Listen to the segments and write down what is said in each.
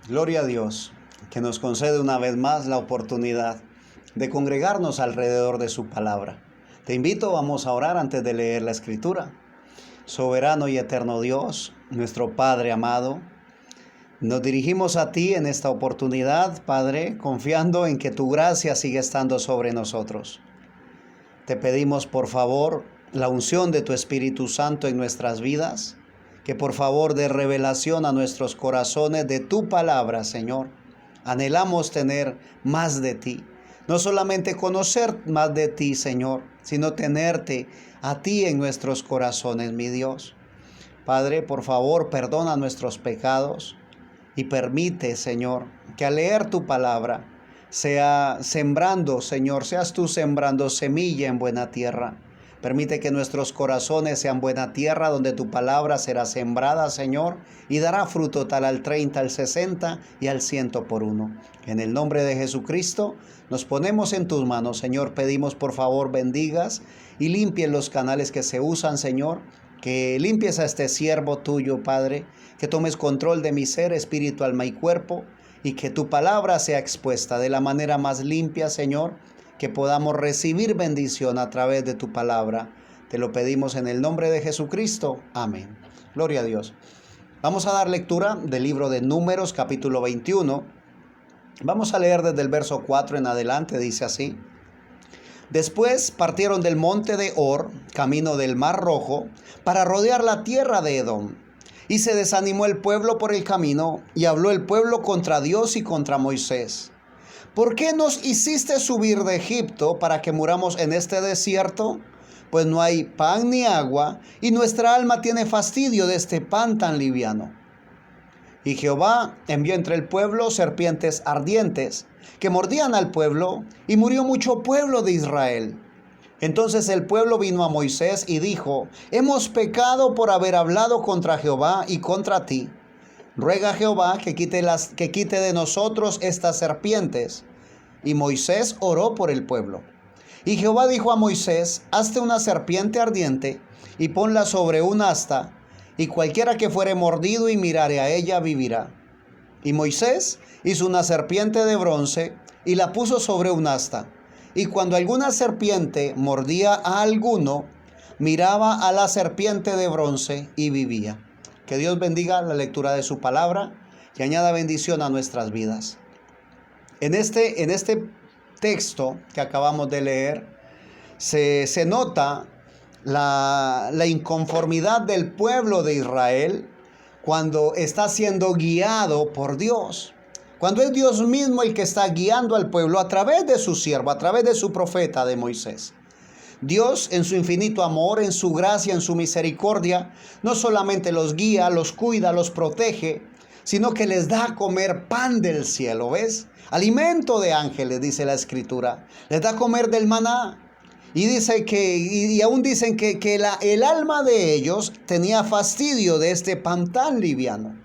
Gloria a Dios, que nos concede una vez más la oportunidad de congregarnos alrededor de su palabra. Te invito, vamos a orar antes de leer la Escritura. Soberano y eterno Dios, nuestro Padre amado, nos dirigimos a ti en esta oportunidad, Padre, confiando en que tu gracia sigue estando sobre nosotros. Te pedimos, por favor, la unción de tu Espíritu Santo en nuestras vidas, que por favor dé revelación a nuestros corazones de tu palabra, Señor. Anhelamos tener más de ti, no solamente conocer más de ti, Señor, sino tenerte a ti en nuestros corazones, mi Dios. Padre, por favor, perdona nuestros pecados y permite, Señor, que al leer tu palabra sea sembrando, Señor, seas tú sembrando semilla en buena tierra. Permite que nuestros corazones sean buena tierra donde tu palabra será sembrada, Señor, y dará fruto tal al 30, al 60 y al 100 por uno. En el nombre de Jesucristo nos ponemos en tus manos, Señor. Pedimos por favor bendigas y limpies los canales que se usan, Señor. Que limpies a este siervo tuyo, Padre. Que tomes control de mi ser, espíritu, alma y cuerpo. Y que tu palabra sea expuesta de la manera más limpia, Señor, que podamos recibir bendición a través de tu palabra. Te lo pedimos en el nombre de Jesucristo. Amén. Gloria a Dios. Vamos a dar lectura del libro de Números, capítulo 21. Vamos a leer desde el verso 4 en adelante, dice así. Después partieron del monte de Hor, camino del Mar Rojo, para rodear la tierra de Edom. Y se desanimó el pueblo por el camino, y habló el pueblo contra Dios y contra Moisés. ¿Por qué nos hiciste subir de Egipto para que muramos en este desierto? Pues no hay pan ni agua, y nuestra alma tiene fastidio de este pan tan liviano. Y Jehová envió entre el pueblo serpientes ardientes, que mordían al pueblo, y murió mucho pueblo de Israel. Entonces el pueblo vino a Moisés y dijo: hemos pecado por haber hablado contra Jehová y contra ti. Ruega a Jehová que quite de nosotros estas serpientes. Y Moisés oró por el pueblo. Y Jehová dijo a Moisés: hazte una serpiente ardiente y ponla sobre un asta, y cualquiera que fuere mordido y mirare a ella vivirá. Y Moisés hizo una serpiente de bronce y la puso sobre un asta. Y cuando alguna serpiente mordía a alguno, miraba a la serpiente de bronce y vivía. Que Dios bendiga la lectura de su palabra y añada bendición a nuestras vidas. En este texto que acabamos de leer, se nota la inconformidad del pueblo de Israel cuando está siendo guiado por Dios. Cuando es Dios mismo el que está guiando al pueblo a través de su siervo, a través de su profeta de Moisés. Dios, en su infinito amor, en su gracia, en su misericordia, no solamente los guía, los cuida, los protege, sino que les da a comer pan del cielo, ¿ves? Alimento de ángeles, dice la Escritura. Les da a comer del maná. Y dice y aún dicen que el alma de ellos tenía fastidio de este pan tan liviano.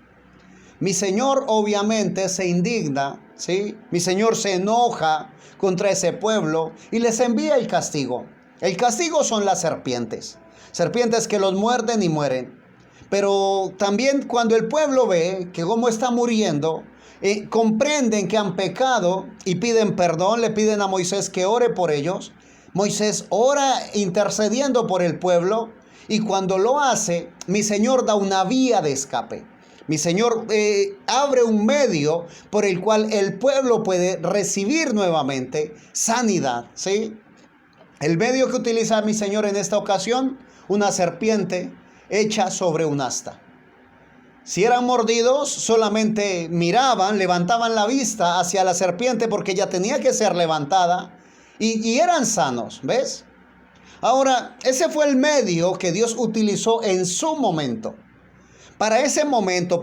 Mi Señor obviamente se indigna, ¿sí? Mi Señor se enoja contra ese pueblo y les envía el castigo. El castigo son las serpientes. Serpientes que los muerden y mueren. Pero también cuando el pueblo ve que cómo está muriendo, comprenden que han pecado y piden perdón, le piden a Moisés que ore por ellos. Moisés ora intercediendo por el pueblo y cuando lo hace, mi Señor da una vía de escape. Mi Señor abre un medio por el cual el pueblo puede recibir nuevamente sanidad, ¿sí? El medio que utiliza mi Señor en esta ocasión, una serpiente hecha sobre un asta. Si eran mordidos, solamente miraban, levantaban la vista hacia la serpiente porque ya tenía que ser levantada y eran sanos, ¿ves? Ahora, ese fue el medio que Dios utilizó en su momento. Para ese momento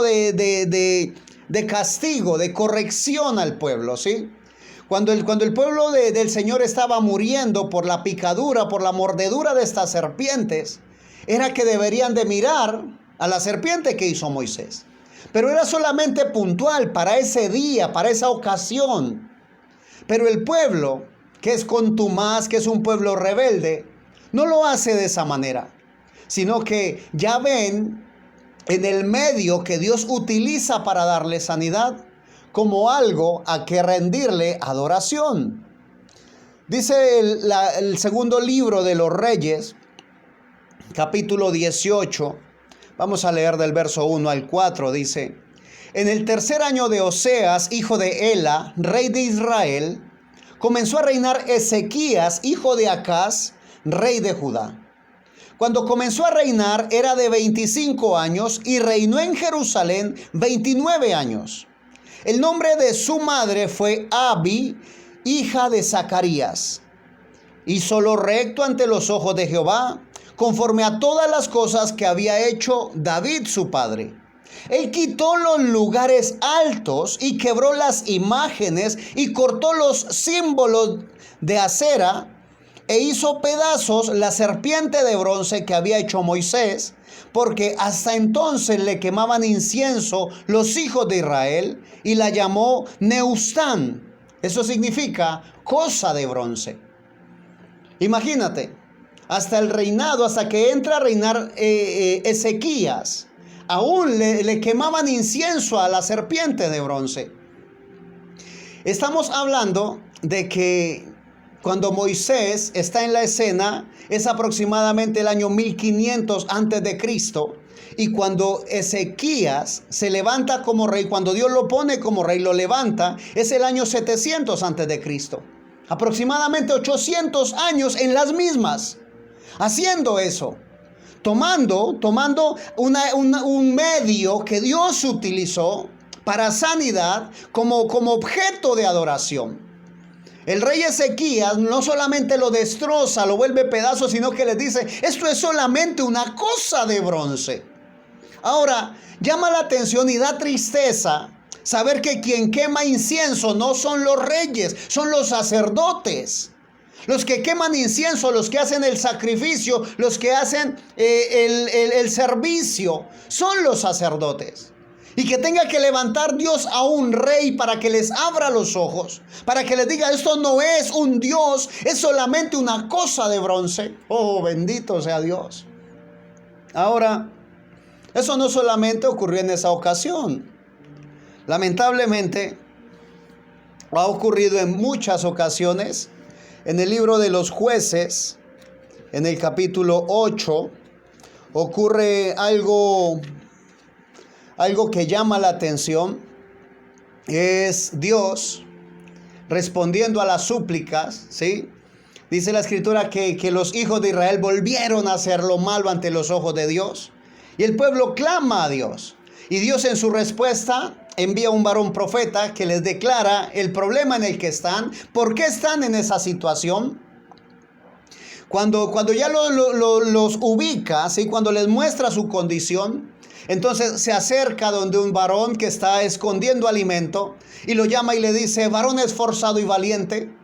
de castigo, de corrección al pueblo, ¿sí? Cuando el pueblo del Señor estaba muriendo por la picadura, por la mordedura de estas serpientes, era que deberían de mirar a la serpiente que hizo Moisés. Pero era solamente puntual para ese día, para esa ocasión. Pero el pueblo, que es contumaz, que es un pueblo rebelde, no lo hace de esa manera, sino que ya ven en el medio que Dios utiliza para darle sanidad, como algo a que rendirle adoración. Dice el segundo libro de los Reyes, capítulo 18, vamos a leer del verso 1 al 4, dice: en el tercer año de Oseas, hijo de Ela, rey de Israel, comenzó a reinar Ezequías, hijo de Acaz, rey de Judá. Cuando comenzó a reinar era de 25 años y reinó en Jerusalén 29 años. El nombre de su madre fue Abi, hija de Zacarías. Hizo lo recto ante los ojos de Jehová, conforme a todas las cosas que había hecho David su padre. Él quitó los lugares altos y quebró las imágenes y cortó los símbolos de acera e hizo pedazos la serpiente de bronce que había hecho Moisés, porque hasta entonces le quemaban incienso los hijos de Israel, y la llamó Neustán. Eso significa cosa de bronce. Imagínate, hasta el reinado, hasta que entra a reinar Ezequías, aún le quemaban incienso a la serpiente de bronce. Estamos hablando de que cuando Moisés está en la escena es aproximadamente el año 1500 antes de Cristo, y cuando Ezequías se levanta como rey, cuando Dios lo pone como rey, lo levanta, es el año 700 antes de Cristo. Aproximadamente 800 años en las mismas, haciendo eso, tomando un medio que Dios utilizó para sanidad como objeto de adoración. El rey Ezequías no solamente lo destroza, lo vuelve pedazos, sino que les dice: esto es solamente una cosa de bronce. Ahora, llama la atención y da tristeza saber que quien quema incienso no son los reyes, son los sacerdotes. Los que queman incienso, los que hacen el sacrificio, los que hacen el servicio, son los sacerdotes. Y que tenga que levantar Dios a un rey para que les abra los ojos, para que les diga: esto no es un Dios, es solamente una cosa de bronce. Oh, bendito sea Dios. Ahora, eso no solamente ocurrió en esa ocasión. Lamentablemente, ha ocurrido en muchas ocasiones. En el libro de los Jueces, en el capítulo 8, ocurre algo que llama la atención. Es Dios respondiendo a las súplicas, ¿sí? Dice la escritura que los hijos de Israel volvieron a hacer lo malo ante los ojos de Dios. Y el pueblo clama a Dios. Y Dios, en su respuesta, envía un varón profeta que les declara el problema en el que están, por qué están en esa situación. Cuando ya los ubica, ¿sí? Cuando les muestra su condición, entonces se acerca donde un varón que está escondiendo alimento y lo llama y le dice: varón esforzado y valiente.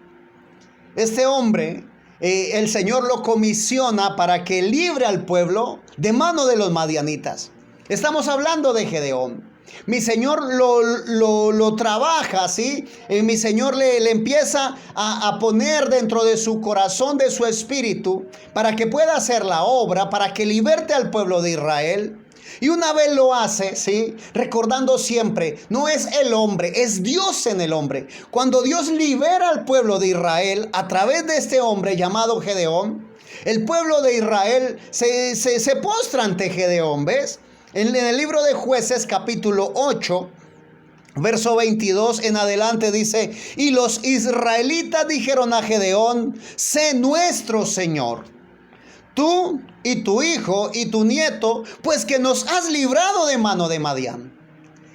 Este hombre, el Señor lo comisiona para que libre al pueblo de mano de los madianitas. Estamos hablando de Gedeón. Mi Señor lo trabaja, ¿sí? Mi Señor le empieza a poner dentro de su corazón, de su espíritu, para que pueda hacer la obra, para que liberte al pueblo de Israel. Y una vez lo hace, ¿sí? Recordando siempre, no es el hombre, es Dios en el hombre. Cuando Dios libera al pueblo de Israel a través de este hombre llamado Gedeón, el pueblo de Israel se postra ante Gedeón, ¿ves? En el libro de Jueces, capítulo 8, verso 22 en adelante, dice: y los israelitas dijeron a Gedeón: sé nuestro Señor, tú y tu hijo y tu nieto, pues que nos has librado de mano de Madián.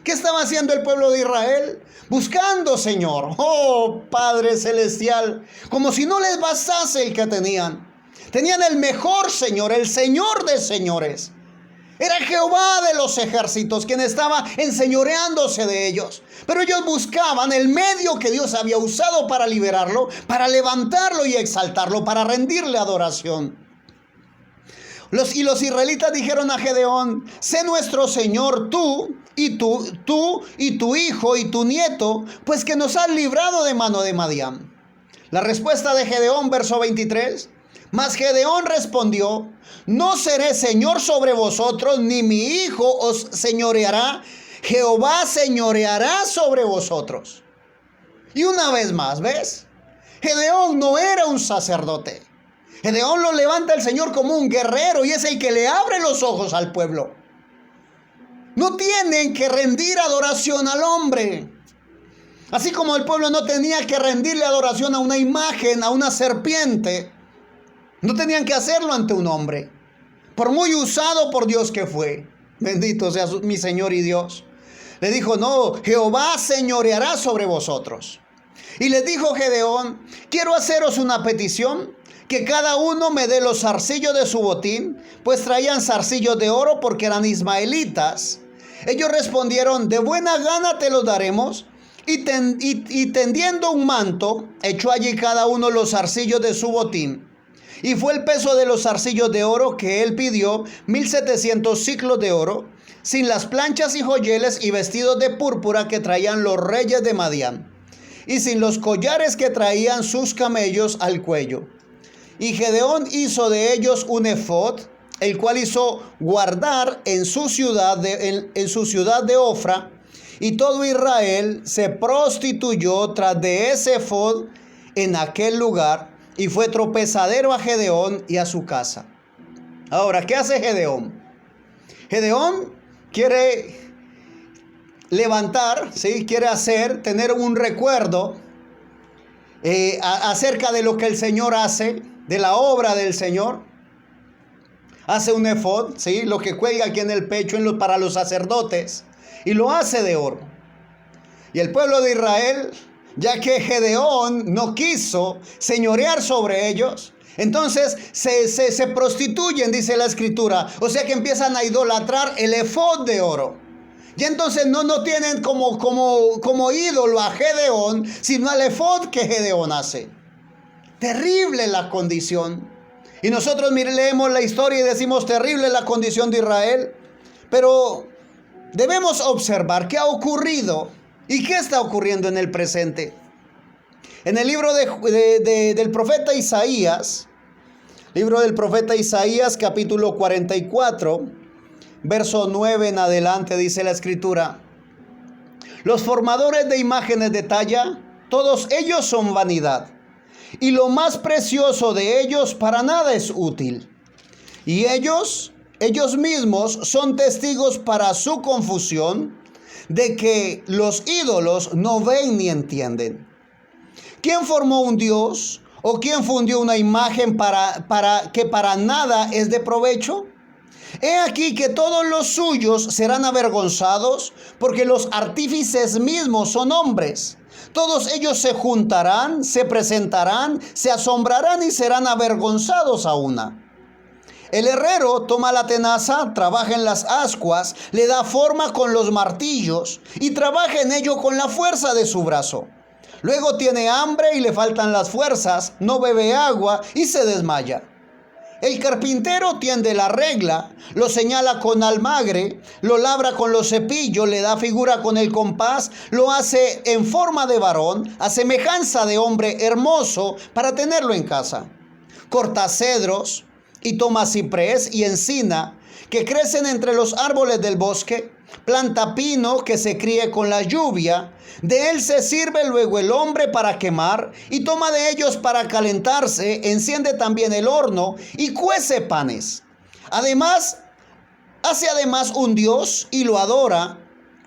¿Qué estaba haciendo el pueblo de Israel? Buscando, Señor, oh Padre Celestial, como si no les bastase el que tenían. Tenían el mejor Señor, el Señor de señores. Era Jehová de los ejércitos quien estaba enseñoreándose de ellos. Pero ellos buscaban el medio que Dios había usado para liberarlo, para levantarlo y exaltarlo, para rendirle adoración. Los israelitas dijeron a Gedeón: sé nuestro Señor, tú y tu hijo y tu nieto, pues que nos has librado de mano de Madián. La respuesta de Gedeón, verso 23: Mas Gedeón respondió: no seré señor sobre vosotros, ni mi hijo os señoreará. Jehová señoreará sobre vosotros. Y una vez más, ¿ves? Gedeón no era un sacerdote. Gedeón lo levanta el Señor como un guerrero y es el que le abre los ojos al pueblo. No tienen que rendir adoración al hombre. Así como el pueblo no tenía que rendirle adoración a una imagen, a una serpiente, no tenían que hacerlo ante un hombre, por muy usado por Dios que fue. Bendito sea mi Señor y Dios. Le dijo: no, Jehová señoreará sobre vosotros. Y les dijo Gedeón: quiero haceros una petición, que cada uno me dé los zarcillos de su botín, pues traían zarcillos de oro porque eran ismaelitas. Ellos respondieron: de buena gana te los daremos. Y tendiendo un manto, echó allí cada uno los zarcillos de su botín. Y fue el peso de los zarcillos de oro que él pidió, 1700 siclos de oro, sin las planchas y joyeles y vestidos de púrpura que traían los reyes de Madián, y sin los collares que traían sus camellos al cuello. Y Gedeón hizo de ellos un efod, el cual hizo guardar en su ciudad de Ofra, y todo Israel se prostituyó tras de ese efod en aquel lugar, y fue tropezadero a Gedeón y a su casa. Ahora, ¿qué hace Gedeón? Gedeón quiere levantar, ¿sí? Quiere tener un recuerdo acerca de lo que el Señor hace, de la obra del Señor. Hace un efod, ¿sí? Lo que cuelga aquí en el pecho para los sacerdotes, y lo hace de oro. Y el pueblo de Israel, ya que Gedeón no quiso señorear sobre ellos, entonces se prostituyen, dice la escritura. O sea que empiezan a idolatrar el efod de oro. Y entonces no tienen como ídolo a Gedeón, sino al efod que Gedeón hace. Terrible la condición. Y nosotros leemos la historia y decimos: terrible la condición de Israel. Pero debemos observar qué ha ocurrido y qué está ocurriendo en el presente. En el libro del profeta Isaías, capítulo 44, verso 9 en adelante, dice la escritura: los formadores de imágenes de talla, todos ellos son vanidad, y lo más precioso de ellos para nada es útil. Y ellos mismos son testigos para su confusión de que los ídolos no ven ni entienden. ¿Quién formó un dios o quién fundió una imagen que para nada es de provecho? He aquí que todos los suyos serán avergonzados, porque los artífices mismos son hombres. Todos ellos se juntarán, se presentarán, se asombrarán y serán avergonzados a una. El herrero toma la tenaza, trabaja en las ascuas, le da forma con los martillos y trabaja en ello con la fuerza de su brazo. Luego tiene hambre y le faltan las fuerzas, no bebe agua y se desmaya. El carpintero tiende la regla, lo señala con almagre, lo labra con los cepillos, le da figura con el compás, lo hace en forma de varón, a semejanza de hombre hermoso, para tenerlo en casa. Corta cedros y toma ciprés y encina, que crecen entre los árboles del bosque, planta pino que se críe con la lluvia. De él se sirve luego el hombre para quemar, y toma de ellos para calentarse, enciende también el horno y cuece panes. Además, hace un dios y lo adora,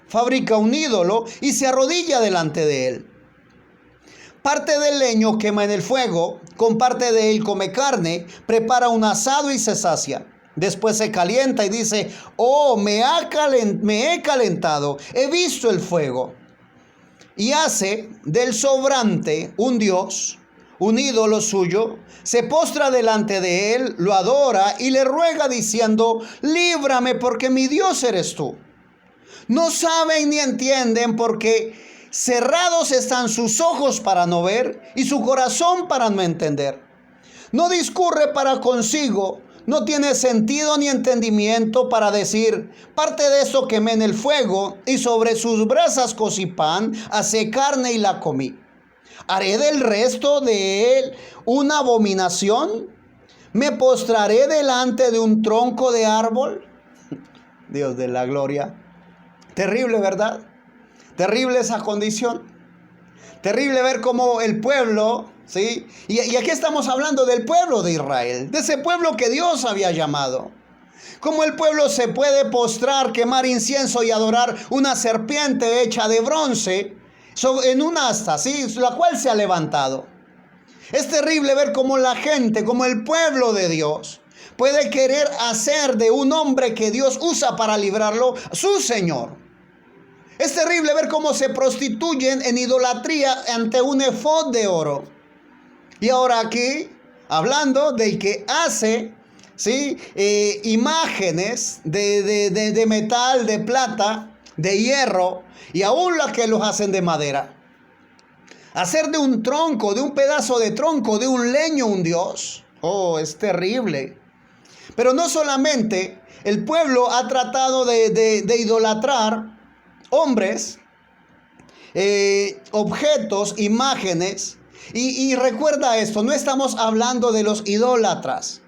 fabrica un ídolo y se arrodilla delante de él. Parte del leño quema en el fuego, con parte de él come carne, prepara un asado y se sacia. Después se calienta y dice: oh, me he calentado, he visto el fuego. Y hace del sobrante un dios, un ídolo suyo, se postra delante de él, lo adora y le ruega diciendo: líbrame, porque mi Dios eres tú. No saben ni entienden, porque cerrados están sus ojos para no ver y su corazón para no entender. No discurre para consigo, no tiene sentido ni entendimiento para decir: parte de esto quemé en el fuego, y sobre sus brasas cocí pan, asé carne y la comí. ¿Haré del resto de él una abominación? ¿Me postraré delante de un tronco de árbol? Dios de la gloria. Terrible, ¿verdad? Terrible esa condición. Terrible ver cómo el pueblo, ¿sí? Y aquí estamos hablando del pueblo de Israel, de ese pueblo que Dios había llamado. Cómo el pueblo se puede postrar, quemar incienso y adorar una serpiente hecha de bronce en un asta, ¿sí? La cual se ha levantado. Es terrible ver cómo la gente, como el pueblo de Dios, puede querer hacer de un hombre que Dios usa para librarlo su Señor. Es terrible ver cómo se prostituyen en idolatría ante un efod de oro. Y ahora aquí, hablando del que hace, ¿sí? Imágenes de metal, de plata, de hierro, y aún las que los hacen de madera. Hacer de un tronco, de un pedazo de tronco, de un leño, un dios. Oh, es terrible. Pero no solamente el pueblo ha tratado de idolatrar hombres, objetos, imágenes. Y recuerda esto, no estamos hablando de los idólatras.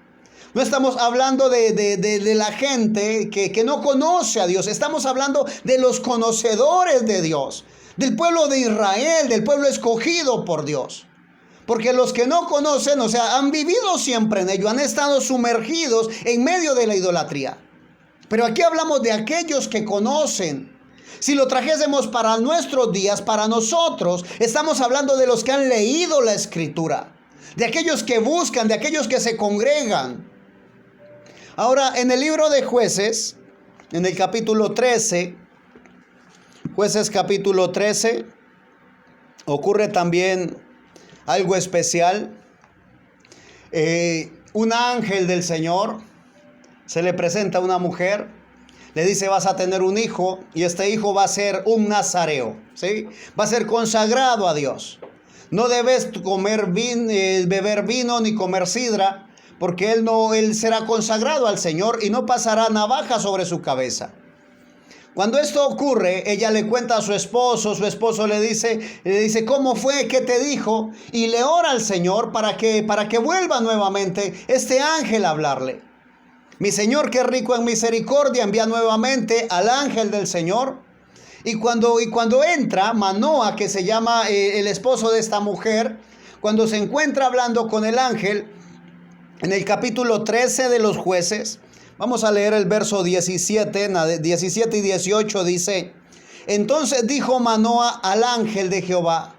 No estamos hablando de la gente que no conoce a Dios. Estamos hablando de los conocedores de Dios. Del pueblo de Israel, del pueblo escogido por Dios. Porque los que no conocen, o sea, han vivido siempre en ello, han estado sumergidos en medio de la idolatría. Pero aquí hablamos de aquellos que conocen. Si lo trajésemos para nuestros días, para nosotros, estamos hablando de los que han leído la Escritura. De aquellos que buscan, de aquellos que se congregan. Ahora, en el libro de Jueces, en el capítulo 13, Jueces capítulo 13, ocurre también algo especial. Un ángel del Señor se le presenta a una mujer, le dice: vas a tener un hijo y este hijo va a ser un nazareo, ¿sí? Va a ser consagrado a Dios. No debes beber vino ni comer sidra, porque él será consagrado al Señor y no pasará navaja sobre su cabeza. Cuando esto ocurre, ella le cuenta a su esposo le dice ¿cómo fue? ¿Qué te dijo? Y le ora al Señor para que vuelva nuevamente este ángel a hablarle. Mi Señor, que es rico en misericordia, envía nuevamente al ángel del Señor. Y cuando entra Manoa, que se llama el esposo de esta mujer, cuando se encuentra hablando con el ángel, en el capítulo 13 de los Jueces, vamos a leer el verso 17 y 18, dice: entonces dijo Manoa al ángel de Jehová: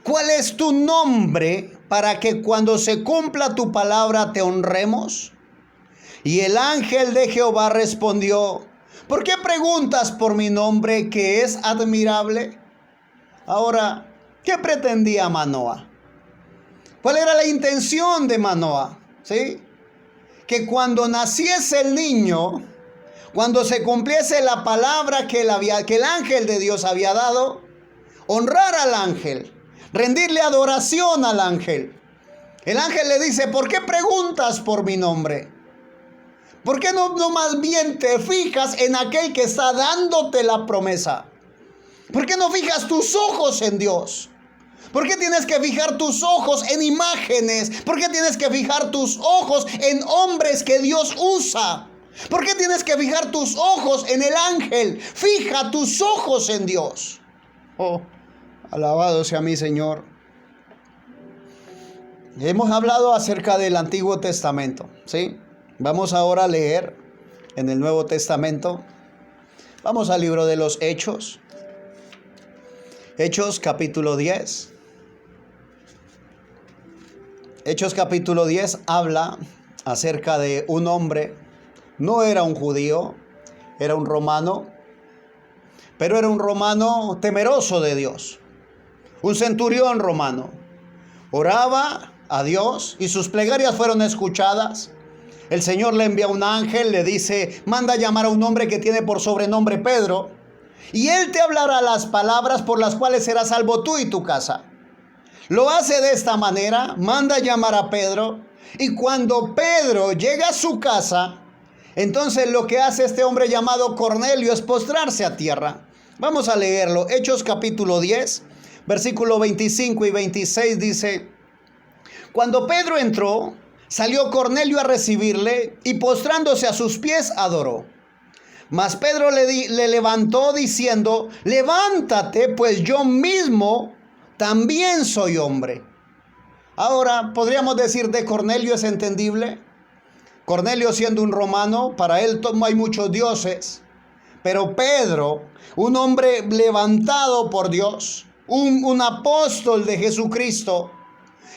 ¿cuál es tu nombre para que cuando se cumpla tu palabra te honremos? Y el ángel de Jehová respondió: ¿por qué preguntas por mi nombre, que es admirable? Ahora, ¿qué pretendía Manoa? ¿Cuál era la intención de Manoa? ¿Sí? Que cuando naciese el niño, cuando se cumpliese la palabra que el ángel de Dios había dado, honrar al ángel, rendirle adoración al ángel. El ángel le dice: ¿por qué preguntas por mi nombre? ¿Por qué no más bien te fijas en aquel que está dándote la promesa? ¿Por qué no fijas tus ojos en Dios? ¿Por qué tienes que fijar tus ojos en imágenes? ¿Por qué tienes que fijar tus ojos en hombres que Dios usa? ¿Por qué tienes que fijar tus ojos en el ángel? Fija tus ojos en Dios. Oh, alabado sea mi Señor. Hemos hablado acerca del Antiguo Testamento, ¿sí? Vamos ahora a leer en el Nuevo Testamento. Vamos al libro de los Hechos. Hechos capítulo 10. Hechos capítulo 10 habla acerca de un hombre. No era un judío, era un romano, pero era un romano temeroso de Dios. Un centurión romano. Oraba a Dios y sus plegarias fueron escuchadas. El Señor le envía un ángel, le dice: manda a llamar a un hombre que tiene por sobrenombre Pedro, y él te hablará las palabras por las cuales serás salvo tú y tu casa. Lo hace de esta manera, manda a llamar a Pedro, y cuando Pedro llega a su casa, entonces lo que hace este hombre llamado Cornelio es postrarse a tierra. Vamos a leerlo. Hechos capítulo 10, versículo 25 y 26 dice: cuando Pedro entró, Salió Cornelio a recibirle y postrándose a sus pies adoró. Mas Pedro le levantó diciendo: levántate, pues yo mismo también soy hombre. Ahora, podríamos decir de Cornelio es entendible. Cornelio, siendo un romano, para él no hay muchos dioses. Pero Pedro, un hombre levantado por Dios, un apóstol de Jesucristo,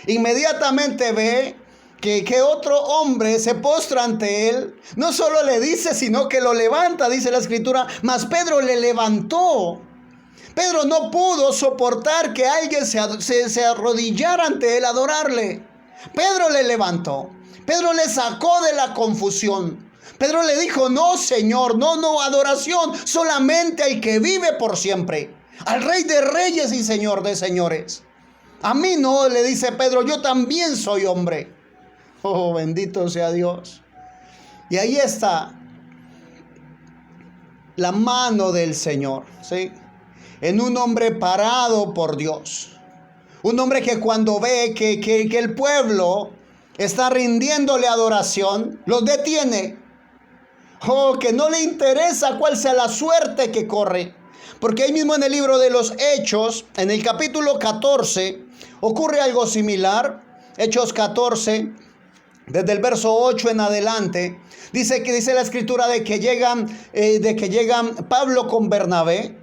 inmediatamente ve que otro hombre se postra ante él. No solo le dice, sino que lo levanta, dice la escritura. Mas Pedro le levantó. Pedro no pudo soportar que alguien se arrodillara ante él a adorarle. Pedro le levantó. Pedro le sacó de la confusión. Pedro le dijo: no, Señor, no, adoración solamente al que vive por siempre, al Rey de Reyes y Señor de Señores. A mí no, le dice Pedro, yo también soy hombre. Oh, bendito sea Dios. Y ahí está la mano del Señor, ¿sí? En un hombre parado por Dios. Un hombre que cuando ve que el pueblo está rindiéndole adoración, los detiene. Oh, que no le interesa cuál sea la suerte que corre. Porque ahí mismo en el libro de los Hechos, en el capítulo 14, ocurre algo similar. Hechos 14, desde el verso 8 en adelante, dice la escritura de que llegan Pablo con Bernabé.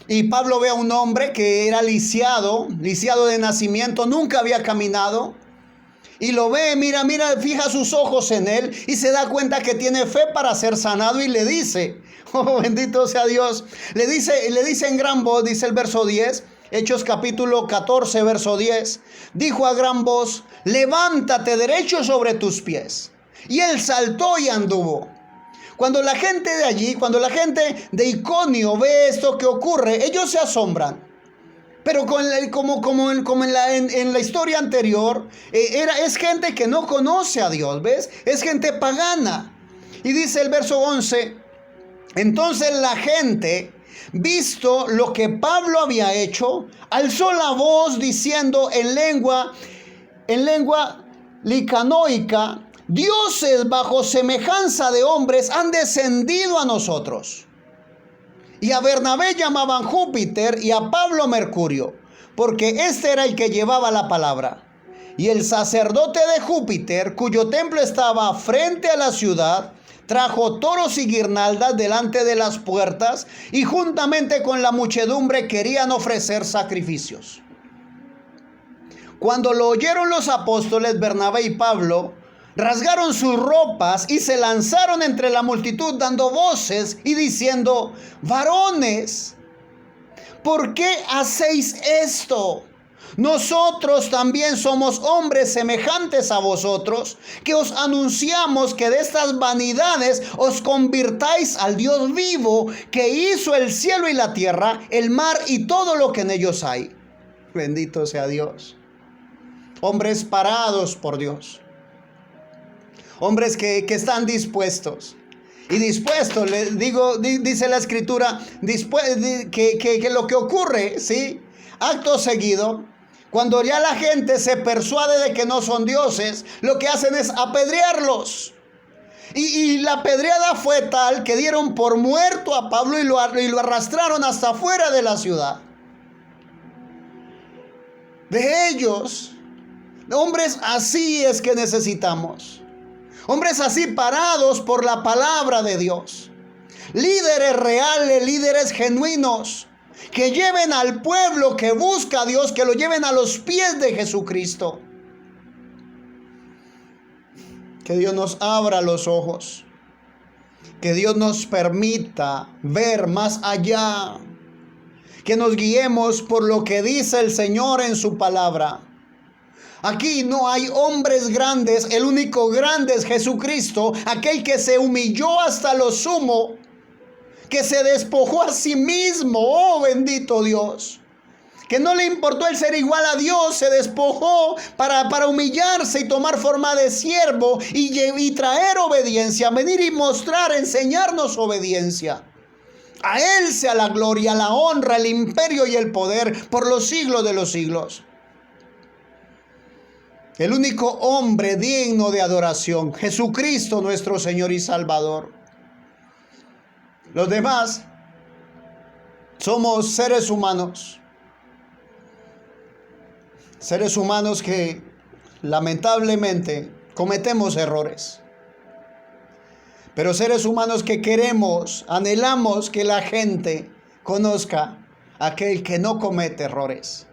Y Pablo ve a un hombre que era lisiado de nacimiento, nunca había caminado. Y lo ve, mira, fija sus ojos en él y se da cuenta que tiene fe para ser sanado y le dice, oh, bendito sea Dios, le dice en gran voz, dice el verso 10, Hechos capítulo 14, verso 10, dijo a gran voz: levántate derecho sobre tus pies. Y él saltó y anduvo. Cuando la gente de allí, cuando la gente de Iconio ve esto que ocurre, ellos se asombran. Pero como en la historia anterior, es gente que no conoce a Dios, ¿ves? Es gente pagana. Y dice el verso 11, entonces la gente, visto lo que Pablo había hecho, alzó la voz diciendo en lengua licanoica: dioses bajo semejanza de hombres han descendido a nosotros. Y a Bernabé llamaban Júpiter y a Pablo Mercurio, porque este era el que llevaba la palabra. Y el sacerdote de Júpiter, cuyo templo estaba frente a la ciudad, trajo toros y guirnaldas delante de las puertas, y juntamente con la muchedumbre querían ofrecer sacrificios. Cuando lo oyeron los apóstoles Bernabé y Pablo, rasgaron sus ropas y se lanzaron entre la multitud dando voces y diciendo: varones, ¿por qué hacéis esto? Nosotros también somos hombres semejantes a vosotros, que os anunciamos que de estas vanidades os convirtáis al Dios vivo, que hizo el cielo y la tierra, el mar y todo lo que en ellos hay. Bendito sea Dios. Hombres parados por Dios. Hombres que están dispuestos. Y dispuestos, les digo, dice la escritura, que lo que ocurre, ¿sí? Acto seguido, cuando ya la gente se persuade de que no son dioses, lo que hacen es apedrearlos. Y la apedreada fue tal que dieron por muerto a Pablo y lo arrastraron hasta afuera de la ciudad. De ellos, hombres así es que necesitamos. Hombres así parados por la palabra de Dios. Líderes reales, líderes genuinos, que lleven al pueblo que busca a Dios, que lo lleven a los pies de Jesucristo. Que Dios nos abra los ojos. Que Dios nos permita ver más allá. Que nos guiemos por lo que dice el Señor en su palabra. Aquí no hay hombres grandes, el único grande es Jesucristo, aquel que se humilló hasta lo sumo, que se despojó a sí mismo, oh bendito Dios, que no le importó el ser igual a Dios, se despojó para humillarse y tomar forma de siervo y traer obediencia, venir y mostrar, enseñarnos obediencia. A Él sea la gloria, la honra, el imperio y el poder por los siglos de los siglos. el único hombre digno de adoración, Jesucristo nuestro Señor y Salvador. Los demás somos seres humanos que lamentablemente cometemos errores, pero seres humanos que queremos, anhelamos que la gente conozca a aquel que no comete errores,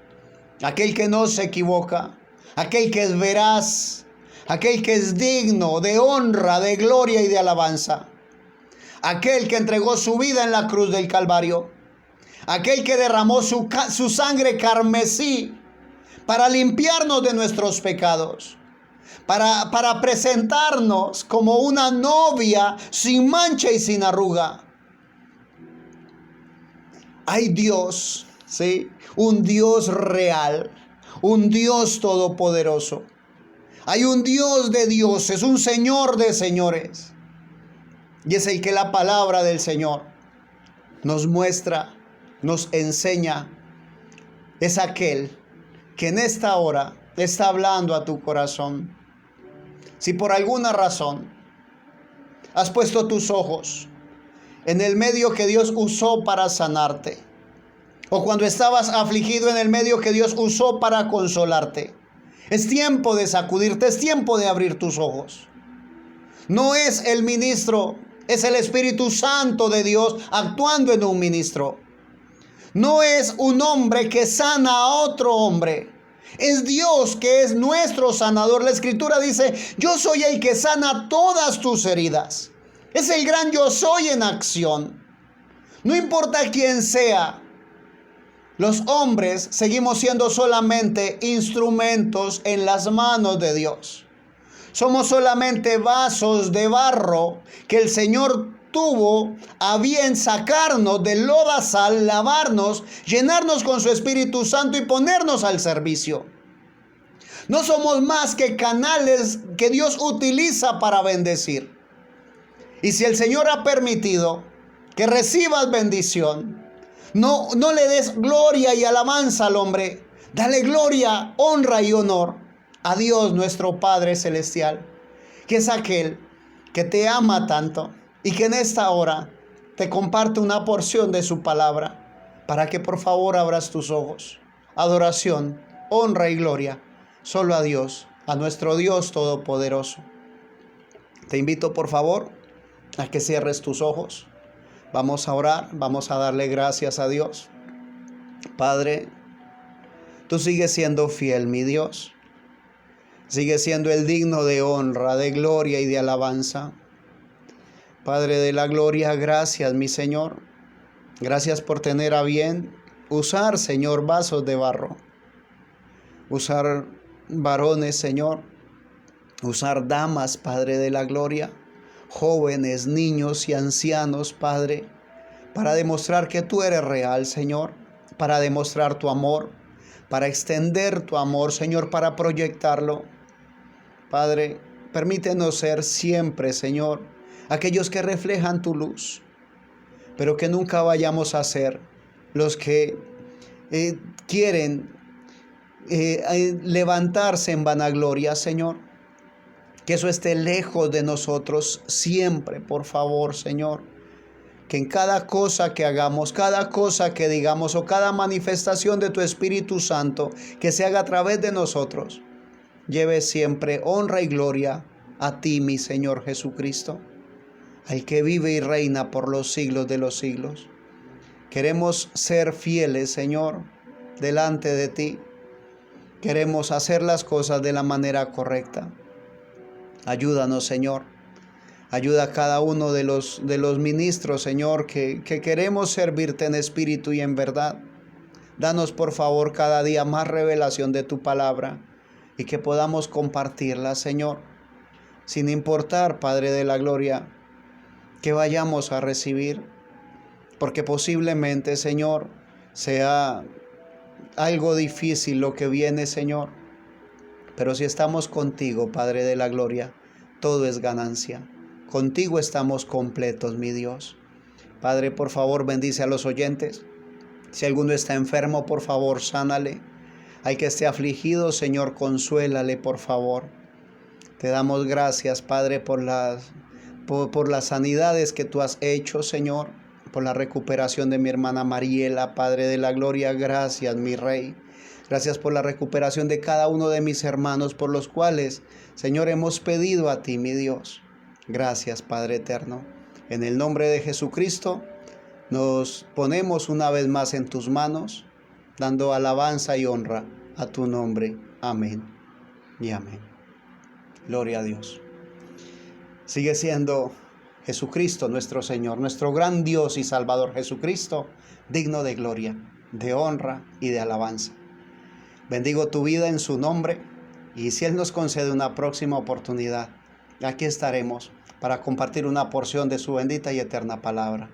aquel que no se equivoca, aquel que es veraz, aquel que es digno de honra, de gloria y de alabanza, aquel que entregó su vida en la cruz del Calvario, aquel que derramó su sangre carmesí para limpiarnos de nuestros pecados, para presentarnos como una novia sin mancha y sin arruga. Hay Dios, ¿sí? Un Dios real, un Dios todopoderoso. Hay un Dios de dioses, un Señor de señores. Y es el que la palabra del Señor nos muestra, nos enseña. Es aquel que en esta hora está hablando a tu corazón. Si por alguna razón has puesto tus ojos en el medio que Dios usó para sanarte, o cuando estabas afligido en el medio que Dios usó para consolarte, es tiempo de sacudirte, es tiempo de abrir tus ojos. No es el ministro, es el Espíritu Santo de Dios actuando en un ministro. No es un hombre que sana a otro hombre. Es Dios que es nuestro sanador. La Escritura dice: yo soy el que sana todas tus heridas. Es el gran yo soy en acción. No importa quién sea, los hombres seguimos siendo solamente instrumentos en las manos de Dios. Somos solamente vasos de barro que el Señor tuvo a bien sacarnos del lodazal, lavarnos, llenarnos con su Espíritu Santo y ponernos al servicio. No somos más que canales que Dios utiliza para bendecir. Y si el Señor ha permitido que recibas bendición, no le des gloria y alabanza al hombre. Dale gloria, honra y honor a Dios nuestro Padre Celestial, que es aquel que te ama tanto y que en esta hora te comparte una porción de su palabra, para que por favor abras tus ojos. Adoración, honra y gloria solo a Dios, a nuestro Dios todopoderoso. Te invito por favor a que cierres tus ojos. Vamos a orar, vamos a darle gracias a Dios. Padre, tú sigues siendo fiel, mi Dios. Sigues siendo el digno de honra, de gloria y de alabanza. Padre de la gloria, gracias, mi Señor. Gracias por tener a bien usar, Señor, vasos de barro. Usar varones, Señor. Usar damas, Padre de la gloria. Jóvenes, niños y ancianos, Padre, para demostrar que tú eres real, Señor, para demostrar tu amor, para extender tu amor, Señor, para proyectarlo. Padre, permítenos ser siempre, Señor, aquellos que reflejan tu luz, pero que nunca vayamos a ser los que quieren levantarse en vanagloria, Señor. Que eso esté lejos de nosotros siempre, por favor, Señor. Que en cada cosa que hagamos, cada cosa que digamos o cada manifestación de tu Espíritu Santo que se haga a través de nosotros, lleve siempre honra y gloria a ti, mi Señor Jesucristo, al que vive y reina por los siglos de los siglos. Queremos ser fieles, Señor, delante de ti. Queremos hacer las cosas de la manera correcta. Ayúdanos, Señor. Ayuda a cada uno de los ministros, Señor, que queremos servirte en espíritu y en verdad. Danos, por favor, cada día más revelación de tu palabra y que podamos compartirla, Señor, sin importar, Padre de la gloria, que vayamos a recibir, porque posiblemente, Señor, sea algo difícil lo que viene, Señor. Pero si estamos contigo, Padre de la gloria, todo es ganancia. Contigo estamos completos, mi Dios. Padre, por favor, bendice a los oyentes. Si alguno está enfermo, por favor, sánale. Al que esté afligido, Señor, consuélale, por favor. Te damos gracias, Padre, por las sanidades que tú has hecho, Señor, por la recuperación de mi hermana Mariela, Padre de la gloria. Gracias, mi Rey. Gracias por la recuperación de cada uno de mis hermanos, por los cuales, Señor, hemos pedido a ti, mi Dios. Gracias, Padre eterno. En el nombre de Jesucristo, nos ponemos una vez más en tus manos, dando alabanza y honra a tu nombre. Amén y amén. Gloria a Dios. Sigue siendo Jesucristo nuestro Señor, nuestro gran Dios y Salvador Jesucristo, digno de gloria, de honra y de alabanza. Bendigo tu vida en su nombre, y si Él nos concede una próxima oportunidad, aquí estaremos para compartir una porción de su bendita y eterna palabra.